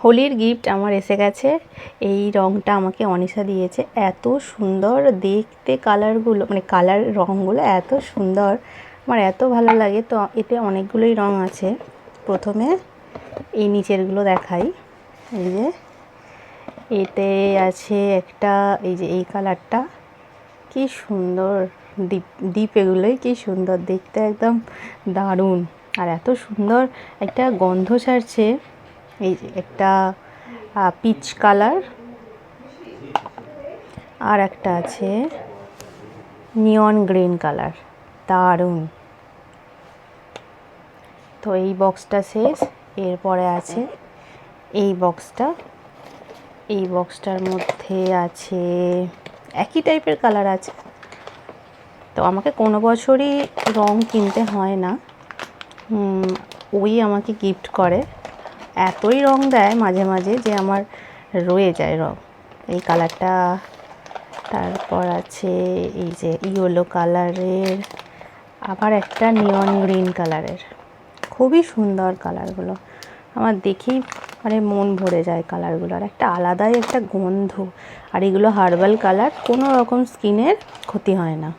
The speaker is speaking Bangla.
হোলির গিফট আমার এসে গেছে। এই রঙটা আমাকে অনিশা দিয়েছে। এত সুন্দর দেখতে কালারগুলো, মানে কালার রঙগুলো এত সুন্দর, আমার এত ভালো লাগে। তো এতে অনেকগুলোই রং আছে। প্রথমে এই নিচেরগুলো দেখাই। এই যে এতে আছে একটা, এই যে এই কালারটা কি সুন্দর, ডিপ ডিপ এগুলোই কি সুন্দর দেখতে, একদম দারুণ। আর এত সুন্দর একটা গন্ধ ছাড়ছে। এই যে একটা পিচ কালার, আর একটা আছে নিয়ন গ্রিন কালার, দারুণ। তো এই বক্সটা শেষ। এরপরে আছে এই বক্সটা। এই বক্সটার মধ্যে আছে একই টাইপের কালার আছে। তো আমাকে কোনো বছরই রং কিনতে হয় না, ওই আমাকে গিফট করে। এতই রং দেয় মাঝে মাঝে যে আমার রয়ে যায় রং। এই কালারটা, তারপর আছে এই যে ইয়েলো কালারের, আবার একটা নিয়ন গ্রিন কালারের। খুবই সুন্দর কালারগুলো, আমার দেখেই মানে মন ভরে যায় কালারগুলোর। একটা আলাদাই একটা গন্ধ। আর এগুলো হার্বাল কালার, কোনো রকম স্কিনের ক্ষতি হয় না।